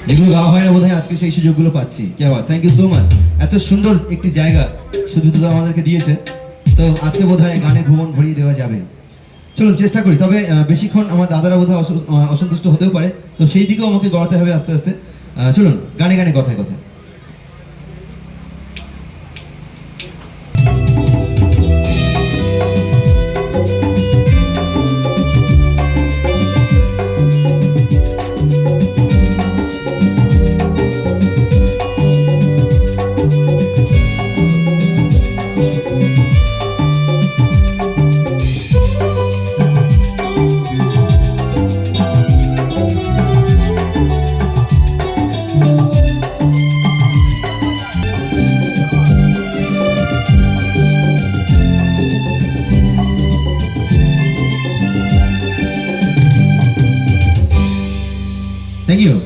যেগুলো গাওয়া হয় না বোধহয় আজকে সেই সুযোগগুলো পাচ্ছি। Thank you so much. এত সুন্দর একটি জায়গা শুধু আমাদেরকে দিয়েছে, তো আজকে বোধহয় গানে ভ্রমণ ভরিয়ে দেওয়া যাবে। চলুন চেষ্টা করি, তবে বেশিক্ষণ আমার দাদারা বোধহয় অসন্তুষ্ট হতেও পারে, তো সেই দিকেও আমাকে গড়াতে হবে আস্তে আস্তে। চলুন গানে গানে কথায় কথায়।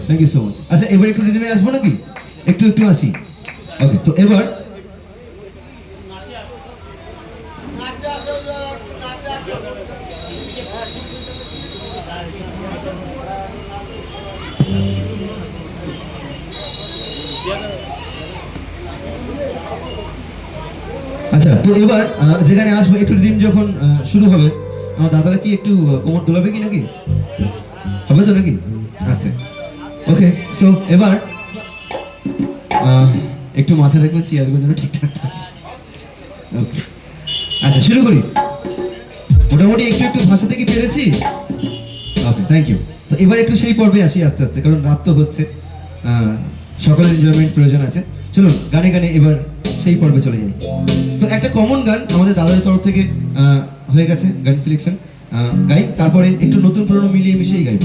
Thank you so much. আচ্ছা, এবার একটু রিদমে আসবো নাকি? একটু আসি। ওকে, তো এবার আচ্ছা, তো এবার যেখানে আসবো একটু রিদম যখন শুরু হবে, আমার দাদারা কি একটু কোমর দোলাবে কি নাকি? হবে তো নাকি? আস্তে। ওকে, সো এবার একটু মাথায় রাখবেন চেয়ারগুলো যেন ঠিকঠাক থাকে। ওকে, আচ্ছা শুরু করি। মোটামুটি একটু ভাষাতে কি পেরেছি? ওকে, থ্যাংক ইউ। তো এবার একটু সেই পর্বে আসি আস্তে আস্তে, কারণ রাত তো হচ্ছে, সকলের এনজয়মেন্ট প্রয়োজন আছে। চলুন গানে গানে এবার সেই পর্বে চলে যাই। তো একটা কমন গান আমাদের দাদাদের তরফ থেকে হয়ে গেছে, গান সিলেকশন গাই, তারপরে একটু নতুন পুরনো মিলিয়ে মিশিয়েই গাইব।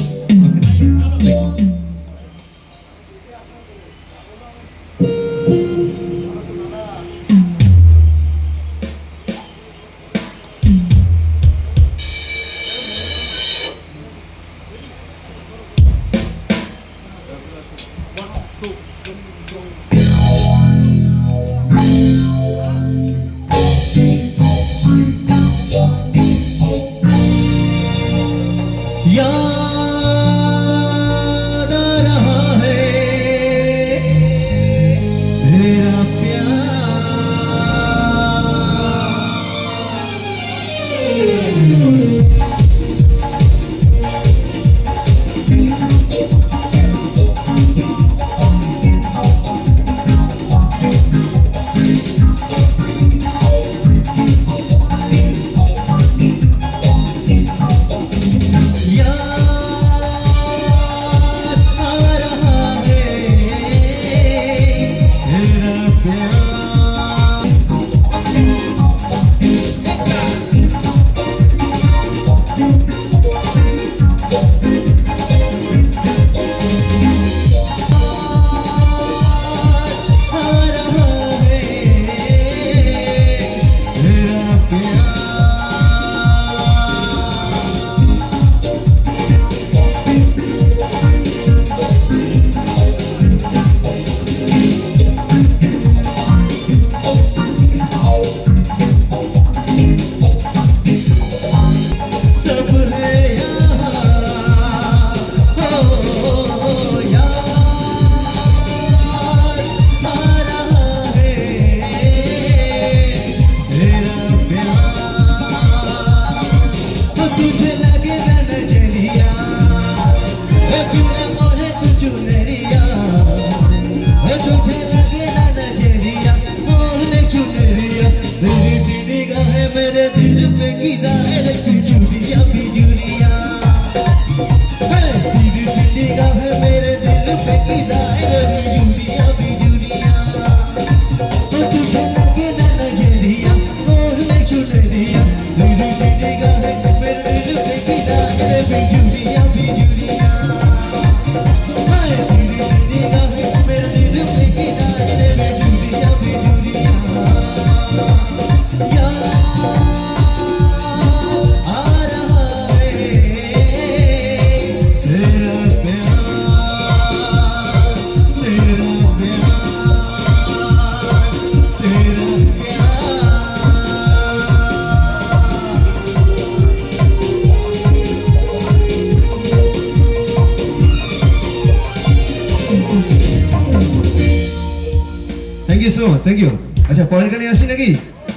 So much, thank you. আচ্ছা পরের গানে আসি নাকি?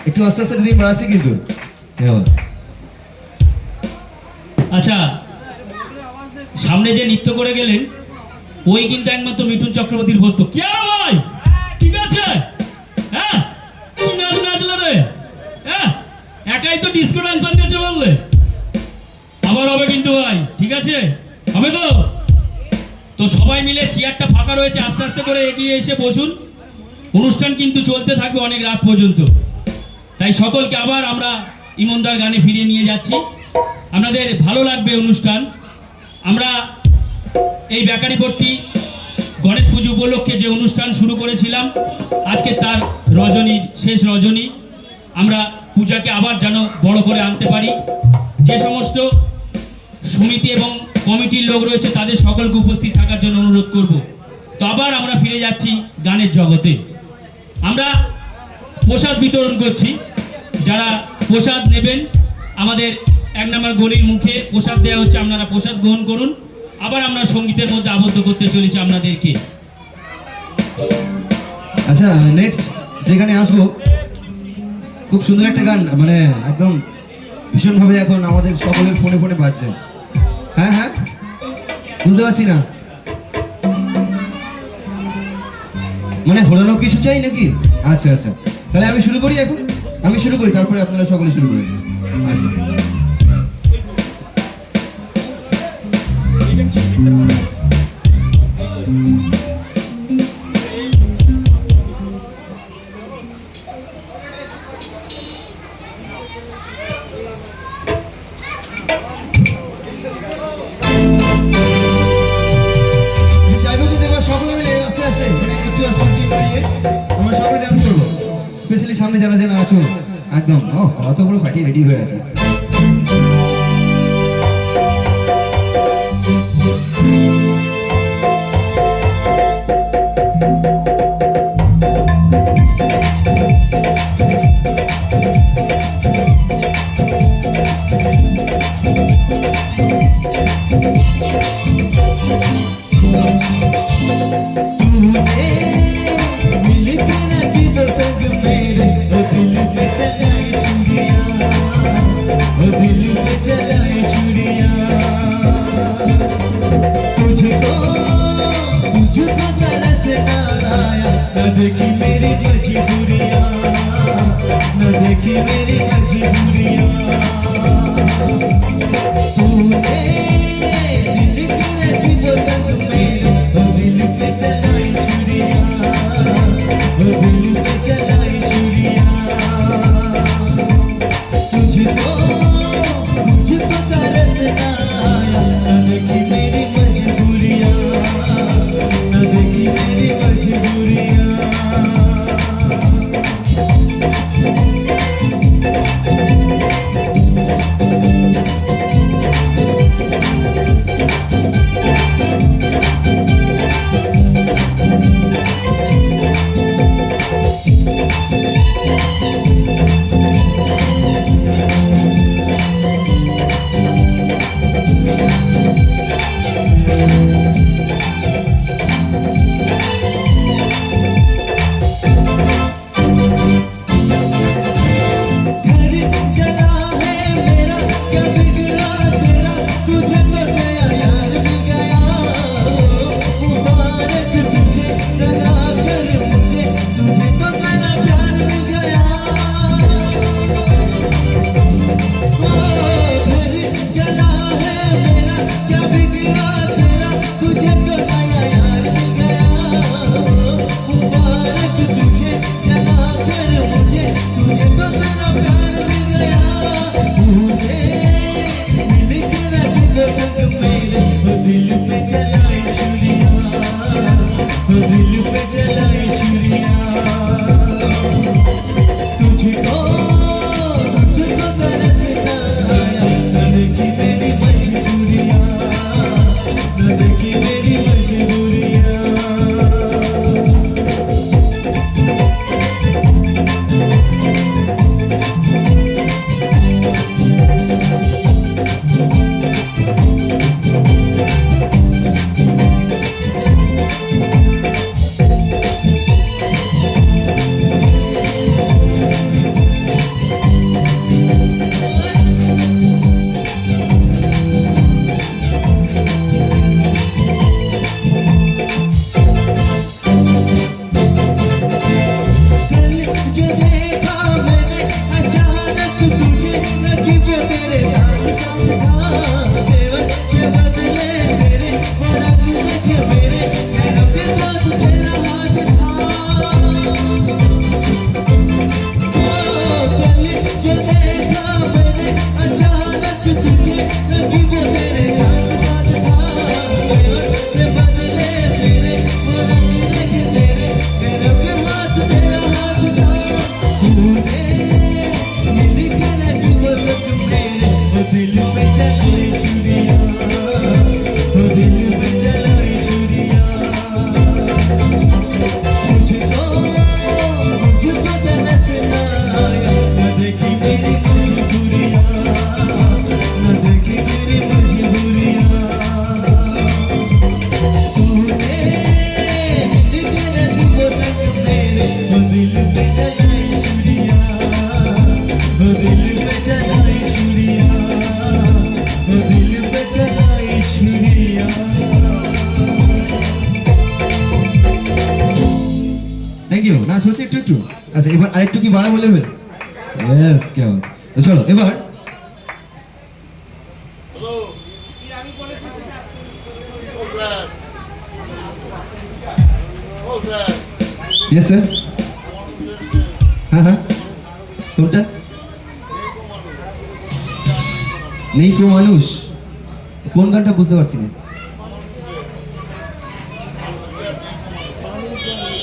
একটু আস্তে আস্তে রিদিম বাড়াচ্ছি কিন্তু। হ্যাঁ আচ্ছা, সামনে যে নৃত্য করে গেলেন ওই কিন্তু একমাত্র মিঠুন চক্রবর্তীর ভক্ত। কি আর ভাই, ঠিক আছে? হ্যাঁ, কি নাচ নাচলে রে? হ্যাঁ, একাই তো ডিস্কো ডান্সার নেচে বললে। আবার হবে কিন্তু ভাই, ঠিক আছে? হবে তো? তো সবাই মিলে চেয়ারটা ফাঁকা রয়েছে, আস্তে আস্তে করে এগিয়ে এসে বসুন। অনুষ্ঠান কিন্তু চলতে থাকবে অনেক রাত পর্যন্ত। তাই সকলকে আবার আমরা ইমনদার গানে ফিরিয়ে নিয়ে যাচ্ছি। আপনাদের ভালো লাগবে অনুষ্ঠান। আমরা এই বেকারিপট্টি গণেশ পুজো উপলক্ষে যে অনুষ্ঠান শুরু করেছিলাম, আজকে তার রজনী, শেষ রজনী। আমরা পূজাকে আবার যেন বড় করে আনতে পারি। যে সমস্ত সমিতি এবং কমিটির লোক রয়েছে তাদের সকলকে উপস্থিত থাকার জন্য অনুরোধ করব। তো আবার আমরা ফিরে যাচ্ছি গানের জগতে। আমরা প্রসাদ বিতরণ করছি। যারা প্রসাদ নেবেন, আমাদের 1 নম্বর গলির মুখে প্রসাদ দেওয়া হচ্ছে, আপনারা প্রসাদ গ্রহণ করুন। আবার আমরা সঙ্গীতের মধ্যে আবদ্ধ করতে চলেছি আপনাদেরকে। আচ্ছা নেক্সট যেখানে আসবো, খুব সুন্দর একটা গান, মানে একদম ভীষণভাবে এখন আমাদের সকলের ফোনে ফোনে বাজছে। হ্যাঁ হ্যাঁ, বুঝতে পারছি না, মানে হলানো কিছু চাই নাকি? আচ্ছা আচ্ছা, তাহলে আমি শুরু করি এখন, আমি শুরু করি, তারপরে আপনারা সকলে শুরু করে দিন। আচ্ছা আমরা সবাই ডান্স করবো, স্পেশালি সামনে যারা যারা আছো একদম অত বড় ফাটিয়ে রেডি হয়ে আছে। देखी मेरी मजबूरियां, न देखी मेरी मजबूरियां, तूने दिल की रखी वो संग मेरे, वो दिल पे चलाई छुरियां, वो दिल पे चलाई छुरियां, तुझको तरस ना आया, न देखी मेरी मजबूरियां, न देखी मेरी मजबूरियां। ইউ, নাচ হচ্ছে একটু একটু। আচ্ছা এবার আরেকটু কি বাড়াবো লেভেল? ইয়েস, কেমন? তো চলো এবার ইয়েস স্যার। হ্যাঁ হ্যাঁ, কোনটা? নেই কো মানুষ, কোন গানটা বুঝতে পারছি না।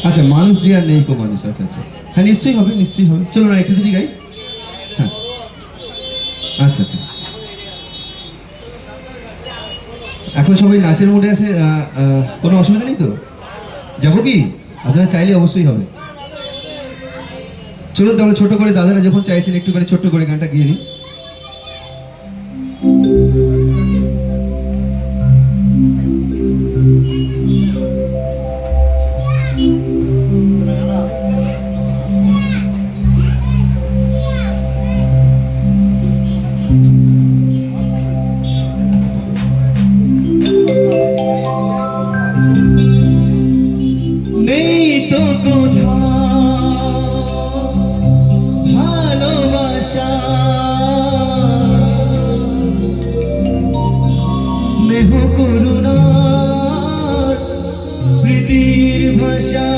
আচ্ছা মানুষ যে আর নেই কো মানুষ, আচ্ছা আচ্ছা, হ্যাঁ নিশ্চয়ই হবে নিশ্চয়ই হবে। চলো না একটু যদি গাই। হ্যাঁ আচ্ছা আচ্ছা, এখন সবাই নাচের মুডে আছে, কোনো অসুবিধা নেই তো? যাবো কি? আপনারা চাইলে অবশ্যই হবে। চলুন তাহলে ছোট করে, দাদারা যখন চাইছেন একটু করে ছোট্ট করে গানটা গিয়ে নিই। নেই তো কোথাও ভালোবাসা, স্নেহ করুণা প্রীতির ভাষা,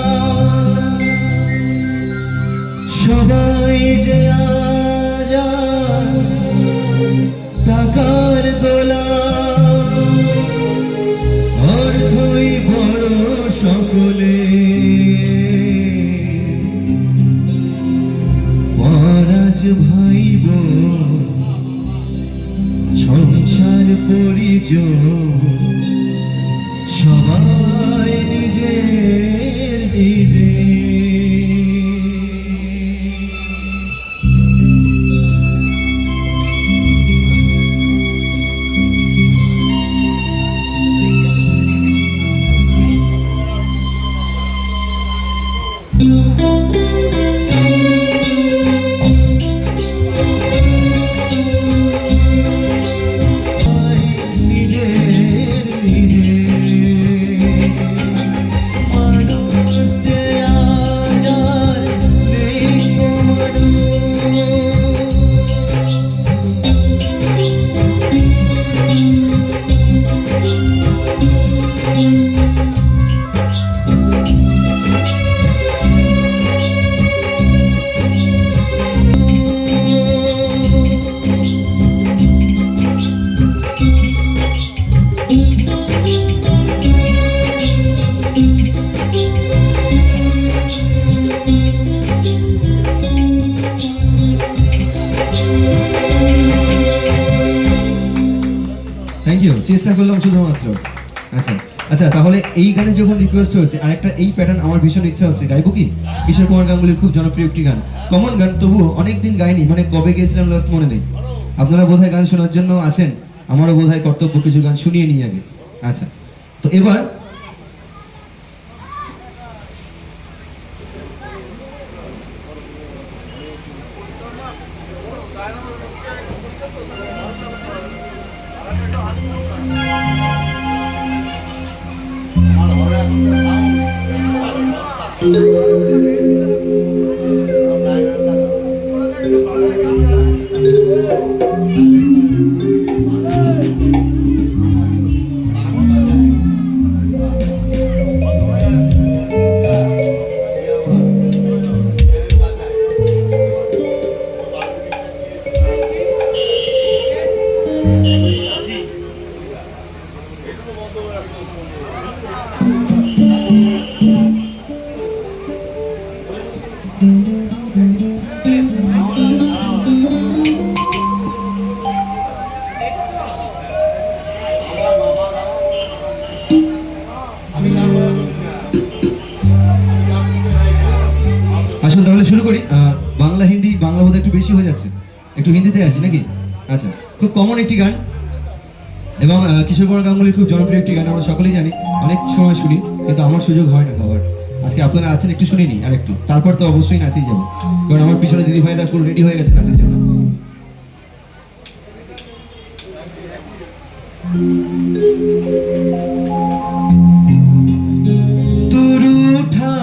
সবাই যে আজ টাকার গোলাম, অর্থই বড় সকলে, পরাজ ভাই বোন সংসার পরিজন, সবাই নিজের নিজে। নিজের নিজে মানুষ যে আজ আর নেই কো মানুষ। থ্যাংক ইউ, চেষ্টা করলাম শুধুমাত্র। আচ্ছা আচ্ছা, তাহলে এই গানে যখন রিকোয়েস্ট হয়েছে, আরেকটা এই প্যাটার্ন আমার ভীষণ ইচ্ছা হচ্ছে, গাইবো কি? কিশোর কুমার গাঙ্গুলির খুব জনপ্রিয় একটি গান, কমন গান, তবুও অনেকদিন গাইনি, মানে কবে গেছিলাম লাস্ট মনে নেই। আপনারা বোধহয় গান শোনার জন্য আছেন, আমারও বোধহয় কর্তব্য কিছু গান শুনিয়ে নিই আগে। আচ্ছা, তো এবার আসুন তাহলে শুরু করি। বাংলা হিন্দি, বাংলা বোধহয় একটু বেশি হয়ে যাচ্ছে, একটু হিন্দিতে আসি নাকি? আচ্ছা, খুব কমন একটি গান এবং কিশোর কুমার গাঙ্গুলির খুব জনপ্রিয় একটি গান, আমরা সকলেই জানি, অনেক সময় শুনি, কিন্তু আমার সুযোগ হয় না গাওয়ার। আজকে আপনারা আছেন, একটু শুনে নিই আর একটু, তারপর তো অবশ্যই নাচেই যাবো, কারণ আমার পিছনে দিদি ভাইরা পুরো রেডি হয়ে গেছে নাচের জন্য। तू रूठा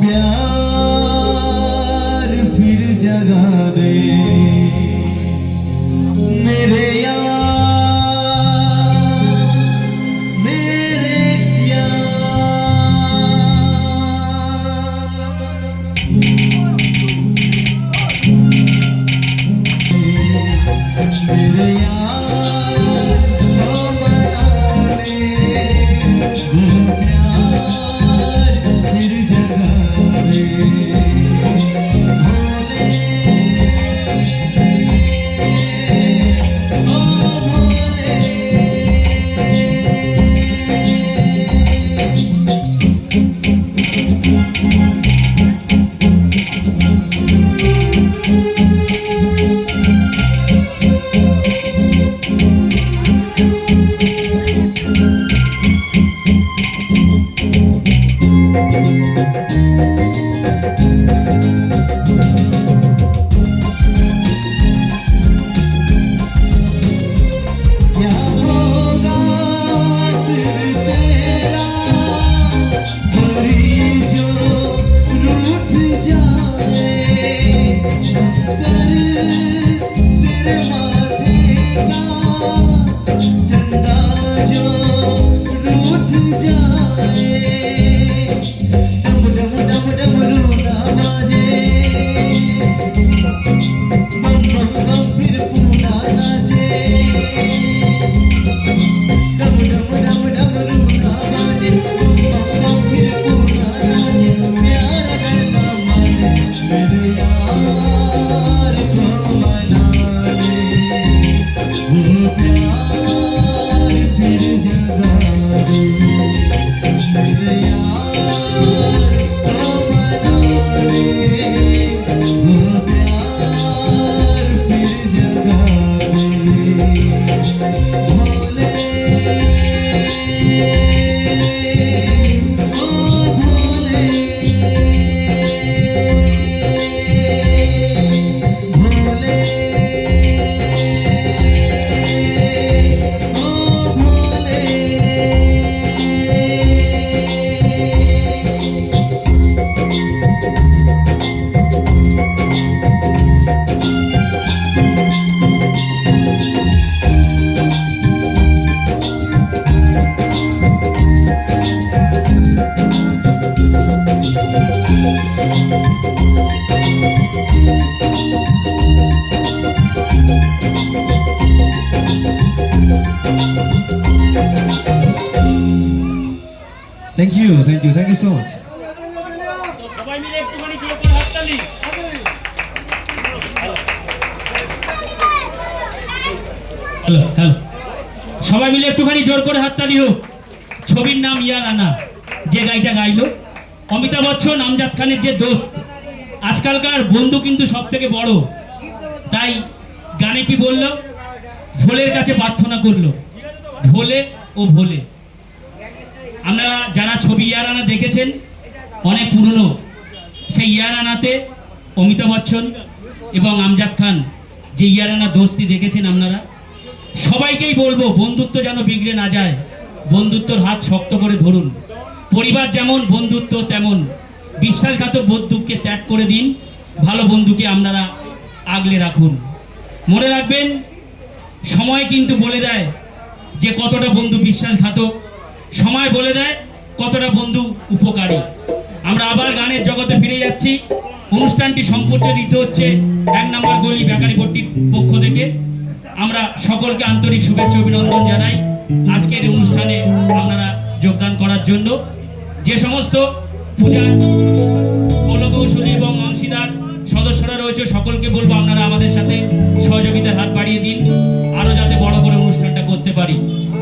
प्यार फिर जगा दे मेरे यार मेरे मेरे यार वो मना ले वो प्यार फिर जगा दे भोले ओ भोले क्या होगा फिर तेरा हरी जो रूठ जाए शंकर तेरे माथे का चंदा जो रूठ जाए डम डम डम डमरू ना बाजे बम बम बम फिर पूना नाचे डम डम डम डमरू ना बाजे बम बम बम फिर पूना नाचे प्यार करना माने मेरे यार को मना ले वो प्यार फिर जगा दे मेरे यार को मना ले वो प्यार फिर जगा दे भोले ओ भोले भोले ओ भोले থ্যাংক ইউ সো মাচ। তো সবাই মিলে একটুখানি জোর করে হাততালি। হ্যালো হ্যালো, সবাই মিলে একটুখানি জোর করে হাততালি হোক। ছবির নাম ইয়ারানা, যে গাইটা গাইলো অমিতাভ বচ্চন আমজাদ খানের যে দোস্ত। আজকালকার বন্ধু কিন্তু সব থেকে বড়, তাই গানে কি বললো, ভোলের কাছে প্রার্থনা করলো, ভোলে ও ভোলে। আপনারা যারা ছবি ইয়ারানা দেখেছেন, অনেক পুরনো, সেই ইয়ারানাতে অমিতাভ বচ্চন এবং আমজাদ খান যে ইয়ারানা দোস্তি দেখেছেন আপনারা, সবাইকেই বলবো বন্ধুত্ব যেন বিগড়ে না যায়, বন্ধুত্বর হাত শক্ত করে ধরুন। পরিবার যেমন, বন্ধুত্ব তেমন। বিশ্বাসঘাতক বন্ধুকে ত্যাগ করে দিন, ভালো বন্ধুকে আপনারা আগলে রাখুন। মনে রাখবেন, সময় কিন্তু বলে দেয় যে কতটা বন্ধু বিশ্বাসঘাতক, সময় বলে দেয় কতটা বন্ধু উপকারী। আমরা আবার গানের জগতে ফিরে যাচ্ছি। অনুষ্ঠানটি সম্প্রচারিত হচ্ছে 1 নম্বর গলি বেকারি পট্টির পক্ষ থেকে। আমরা সকলকে আন্তরিক শুভেচ্ছা অভিনন্দন জানাই আজকের এই অনুষ্ঠানে আপনারা যোগদান করার জন্য। যে সমস্ত পূজা কলকৌশলী এবং অংশীদার সদস্যরা রয়েছে, সকলকে বলবো আপনারা আমাদের সাথে সহযোগিতার হাত বাড়িয়ে দিন, আরো যাতে বড় করে অনুষ্ঠানটা করতে পারি।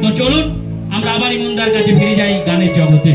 তো চলুন আমরা আবার ইমনদার কাছে ফিরে যাই গানের জগতে।